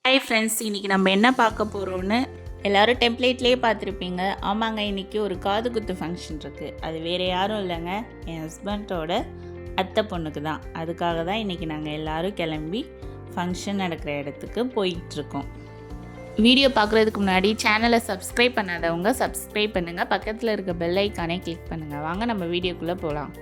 Hi friends, இன்றைக்கி நம்ம என்ன பார்க்க போகிறோன்னு எல்லோரும் டெம்ப்ளேட்லேயே பார்த்துருப்பீங்க. ஆமாங்க, இன்றைக்கி ஒரு காது குத்து ஃபங்க்ஷன் இருக்குது. அது வேறு யாரும் இல்லைங்க, என் ஹஸ்பண்டோட அத்தை பொண்ணுக்கு தான். அதுக்காக தான் இன்றைக்கி நாங்கள் எல்லோரும் கிளம்பி ஃபங்க்ஷன் நடக்கிற இடத்துக்கு போயிட்டுருக்கோம். வீடியோ பார்க்குறதுக்கு முன்னாடி சேனலை சப்ஸ்கிரைப் பண்ணாதவங்க சப்ஸ்கிரைப் பண்ணுங்கள், பக்கத்தில் இருக்க பெல் ஐக்கானே கிளிக் பண்ணுங்கள். வாங்க நம்ம வீடியோக்குள்ளே போகலாம்.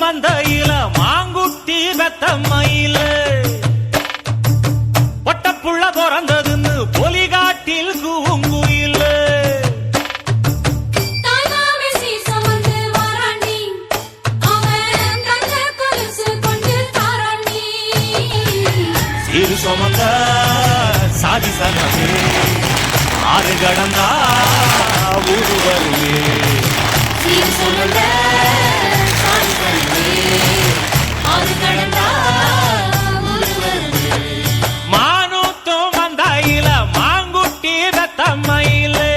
மந்தையில மாங்குட்டி பெத்தம்மையில பொட்டப்புள்ள பிறந்ததுன்னு பொலிகாட்டில் கூங்குயில சீரு சுமந்த சாதி சனமே ஆறு கடந்தா ஊரு வருவே சீரு சுமந்த மானூத்தும் வந்தாயில மாங்குட்டி ரத்தம்மையிலே.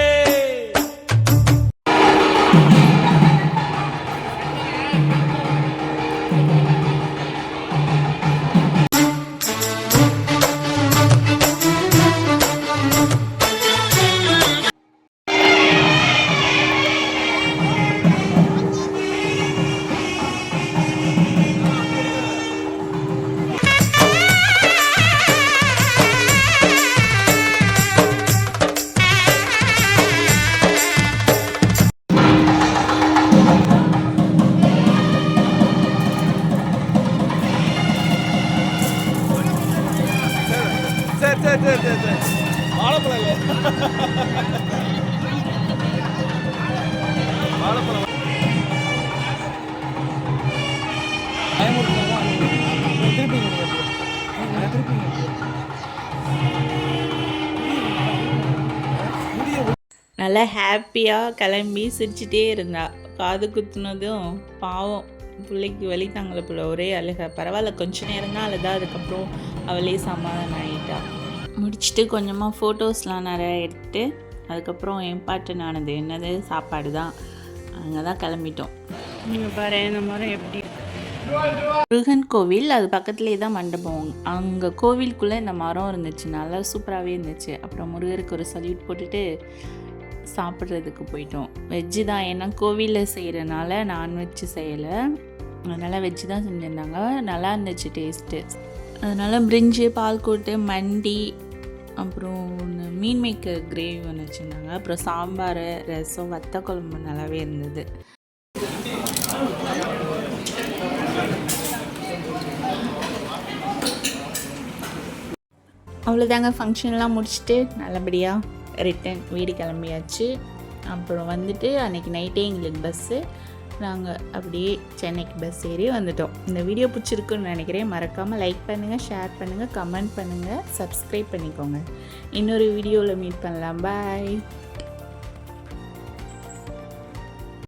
நல்லா ஹாப்பியாக கிளம்பி சிரிச்சிட்டே இருந்தா. காது குத்துனதும் பாவம் பிள்ளைக்கு வலி தாங்கலை போல, ஒரே அழுக. பரவாயில்ல, கொஞ்ச நேரம் தான் அழுதா, அதுக்கப்புறம் அவளே சமாதானம் ஆகிட்டா. முடிச்சுட்டு கொஞ்சமாக ஃபோட்டோஸ்லாம் நிறையா எடுத்துட்டு அதுக்கப்புறம் என் பாட்டு நானது என்னது சாப்பாடு தான், அங்கே தான் கிளம்பிட்டோம். நீங்கள் பாரு இந்த மாதிரி எப்படி முருகன் கோவில், அது பக்கத்துலேயே தான் மண்டபம். அங்கே கோவிலுக்குள்ளே இந்த மரம் இருந்துச்சு, நல்லா சூப்பராகவே இருந்துச்சு. அப்புறம் முருகருக்கு ஒரு சல்யூட் போட்டுட்டு சாப்பிட்றதுக்கு போயிட்டோம். வெஜ்ஜு தான், ஏன்னா கோவிலில் செய்கிறனால நான்வெஜ்ஜு செய்யலை, அதனால் வெஜ்ஜு தான் செஞ்சுருந்தாங்க. நல்லா இருந்துச்சு டேஸ்ட்டு. அதனால் பிரிஞ்சு, பால்கோட்டு, மண்டி, அப்புறம் மீன் மேக்கர் கிரேவி ஒன்று வச்சுருந்தாங்க. அப்புறம் சாம்பார், ரசம், வத்த குழம்பு நல்லாவே இருந்தது. அவ்வளோதாங்க, ஃபங்க்ஷன்லாம் முடிச்சுட்டு நல்லபடியாக ரிட்டன் வீடு கிளம்பியாச்சு. அப்புறம் வந்துட்டு அன்றைக்கி நைட்டே எங்களுக்கு பஸ்ஸு, நாங்கள் அப்படியே சென்னைக்கு பஸ் ஏறி வந்துட்டோம். இந்த வீடியோ பிடிச்சிருக்குன்னு நினைக்கிறேன். மறக்காமல் லைக் பண்ணுங்கள், ஷேர் பண்ணுங்கள், கமெண்ட் பண்ணுங்கள், சப்ஸ்கிரைப் பண்ணிக்கோங்க. இன்னொரு வீடியோவில் மீட் பண்ணலாம். பாய்.